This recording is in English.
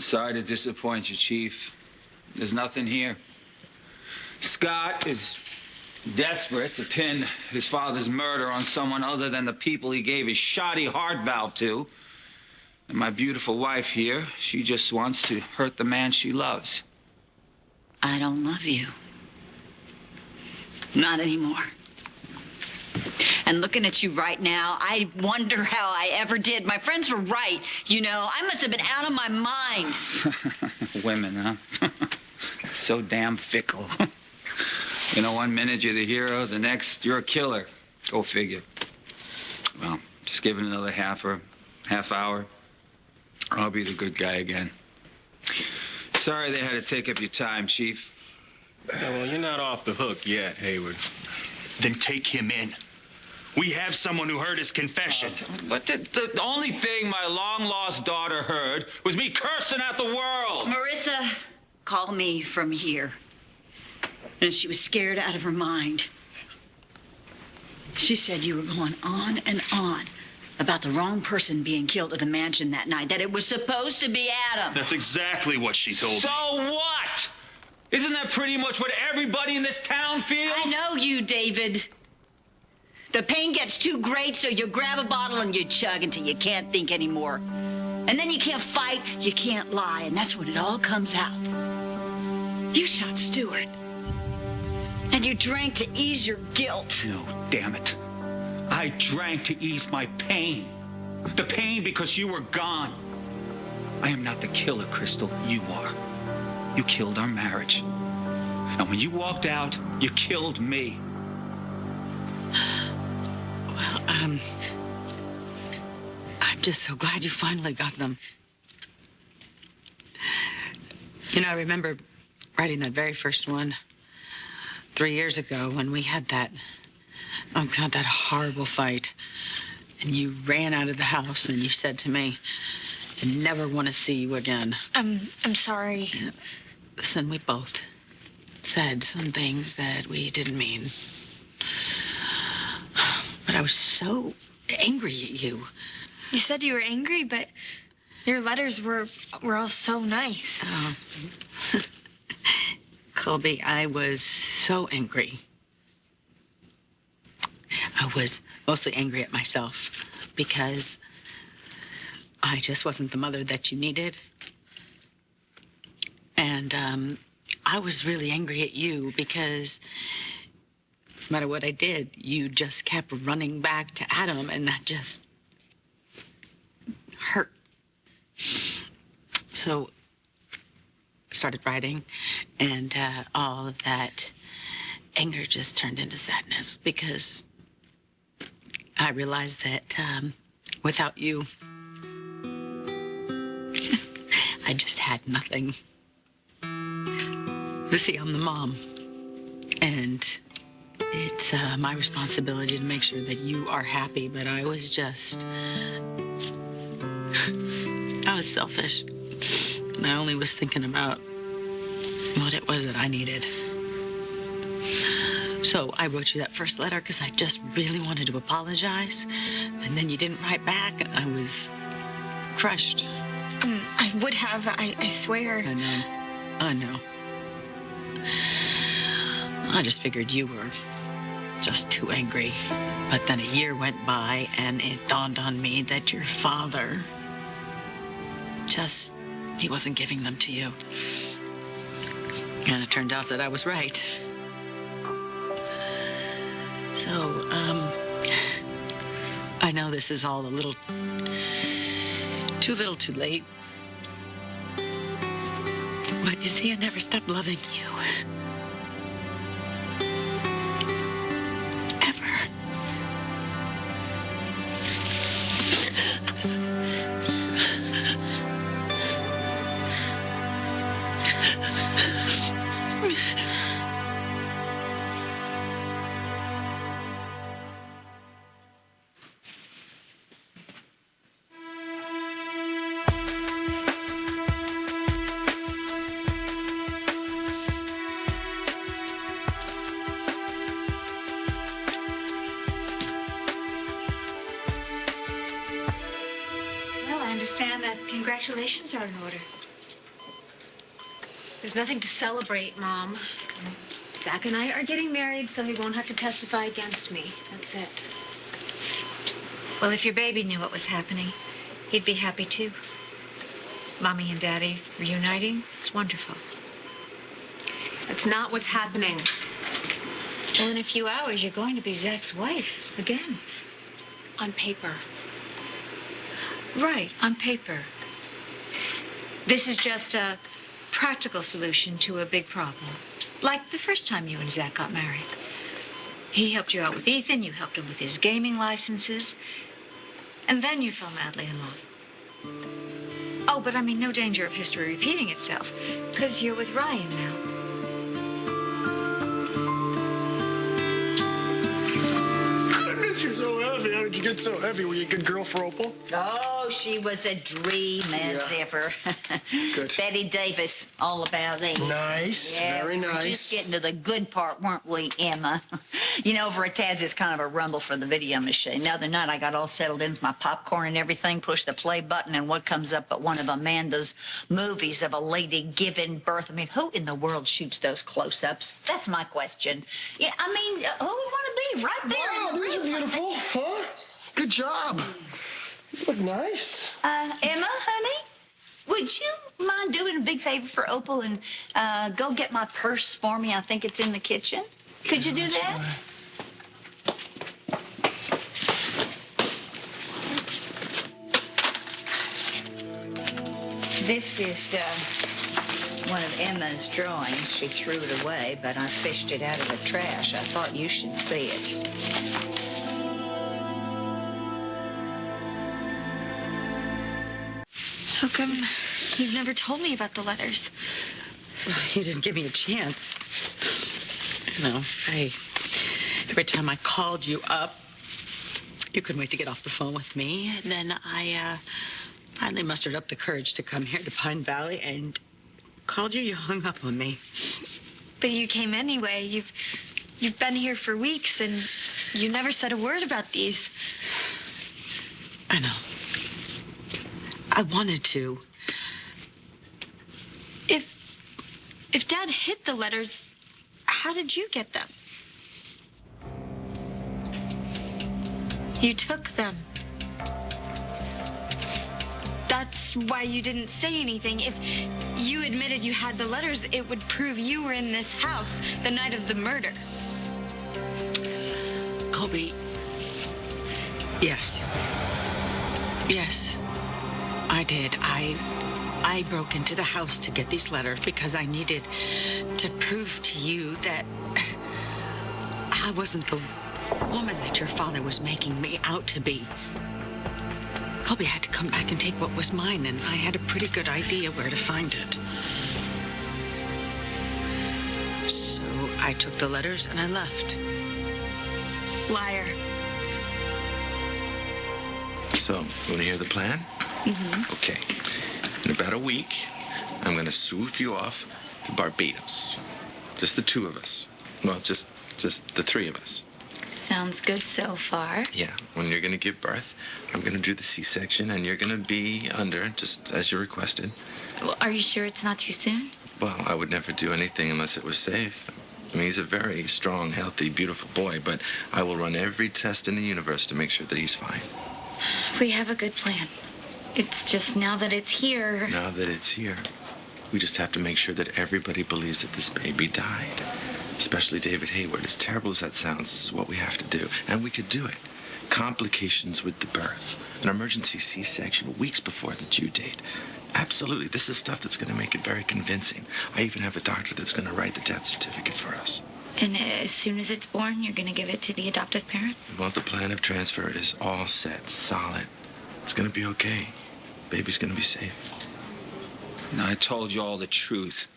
Sorry to disappoint you, Chief. There's nothing here. Scott is desperate to pin his father's murder on someone other than the people he gave his shoddy heart valve to. And my beautiful wife here, she just wants to hurt the man she loves. I don't love you. Not anymore. And looking at you right now, I wonder how I ever did. My friends were right. You know, I must have been out of my mind. Women, huh? So damn fickle. You know, one minute you're the hero, the next you're a killer. Go figure. Well, just give it another half hour. I'll be the good guy again. Sorry they had to take up your time, Chief. Yeah, well, you're not off the hook yet, Hayward. Then take him in. We have someone who heard his confession. But the only thing my long-lost daughter heard was me cursing at the world. Marissa called me from here. And she was scared out of her mind. She said you were going on and on about the wrong person being killed at the mansion that night, that it was supposed to be Adam. That's exactly what she told me. So what? Isn't that pretty much what everybody in this town feels? I know you, David. The pain gets too great, so you grab a bottle and you chug until you can't think anymore. And then you can't fight, you can't lie, and that's when it all comes out. You shot Stewart. And you drank to ease your guilt. No, damn it. I drank to ease my pain. The pain because you were gone. I am not the killer, Crystal. You are. You killed our marriage. And when you walked out, you killed me. Well, I'm just so glad you finally got them. You know, I remember writing that very first one 3 years ago when we had that, oh God, that horrible fight. And you ran out of the house and you said to me, I never want to see you again. I'm sorry. Listen, we both said some things that we didn't mean. But I was so angry at you. You said you were angry, but your letters were all so nice. Oh. Colby, I was so angry. I was mostly angry at myself because I just wasn't the mother that you needed. And I was really angry at you because no matter what I did, you just kept running back to Adam, and that just hurt. So I started writing, and all of that anger just turned into sadness because I realized that without you, I just had nothing. You see, I'm the mom, and it's my responsibility to make sure that you are happy, but I was selfish, and I only was thinking about what it was that I needed. So I wrote you that first letter because I just really wanted to apologize, and then you didn't write back, and I was crushed. I would have, I swear. I know. I just figured you were just too angry. But then a year went by, and it dawned on me that your father he wasn't giving them to you. And it turned out that I was right. So, I know this is all a little too little too late. But you see, I never stopped loving you. I understand that congratulations are in order. There's nothing to celebrate, Mom. Zach and I are getting married, so he won't have to testify against me. That's it. Well, if your baby knew what was happening, he'd be happy too. Mommy and Daddy reuniting, it's wonderful. That's not what's happening. Well, in a few hours, you're going to be Zach's wife again. On paper. Right, on paper. This is just a practical solution to a big problem. Like the first time you and Zach got married. He helped you out with Ethan, you helped him with his gaming licenses, and then you fell madly in love. Oh, but I mean, no danger of history repeating itself, because you're with Ryan now. Goodness, you're so heavy. How did you get so heavy? Were you a good girl for Opal? Oh, she was a dream as ever. Good. Betty Davis, all about it. Nice. Yeah, Very we were nice. just getting to the good part, weren't we, Emma? You know, over at Tad's, it's kind of a rumble for the video machine. The other night, I got all settled in with my popcorn and everything, pushed the play button, and what comes up but one of Amanda's movies of a lady giving birth. I mean, who in the world shoots those close-ups? That's my question. Yeah, I mean, who would want to be right there? Wow, in the these are real beautiful, huh? Good job. You look nice. Emma, honey, would you mind doing a big favor for Opal and go get my purse for me? I think it's in the kitchen. Could you do that? This is one of Emma's drawings. She threw it away, but I fished it out of the trash. I thought you should see it. How come you've never told me about the letters? You didn't give me a chance. No, every time I called you up, you couldn't wait to get off the phone with me. And then I finally mustered up the courage to come here to Pine Valley and called you. You hung up on me. But you came anyway. You've been here for weeks, and you never said a word about these. I know. I wanted to. If Dad hid the letters, how did you get them? You took them. That's why you didn't say anything. If you admitted you had the letters, it would prove you were in this house the night of the murder. Colby. Yes. Yes, I did. I broke into the house to get these letters because I needed to prove to you that I wasn't the woman that your father was making me out to be. Colby had to come back and take what was mine, and I had a pretty good idea where to find it. So I took the letters and I left. Liar. So, you want to hear the plan? Mm-hmm. Okay. In about a week, I'm going to swoop you off to Barbados. Just the two of us. Well, just the three of us. Sounds good so far. Yeah. When you're going to give birth, I'm going to do the C-section, and you're going to be under, just as you requested. Well, are you sure it's not too soon? Well, I would never do anything unless it was safe. I mean, he's a very strong, healthy, beautiful boy, but I will run every test in the universe to make sure that he's fine. We have a good plan. It's just now that it's here. Now that it's here, we just have to make sure that everybody believes that this baby died. Especially David Hayward. As terrible as that sounds, this is what we have to do. And we could do it. Complications with the birth. An emergency C-section weeks before the due date. Absolutely. This is stuff that's going to make it very convincing. I even have a doctor that's going to write the death certificate for us. And as soon as it's born, you're going to give it to the adoptive parents? Well, the plan of transfer is all set, solid. It's going to be okay. Baby's going to be safe. Now, I told you all the truth.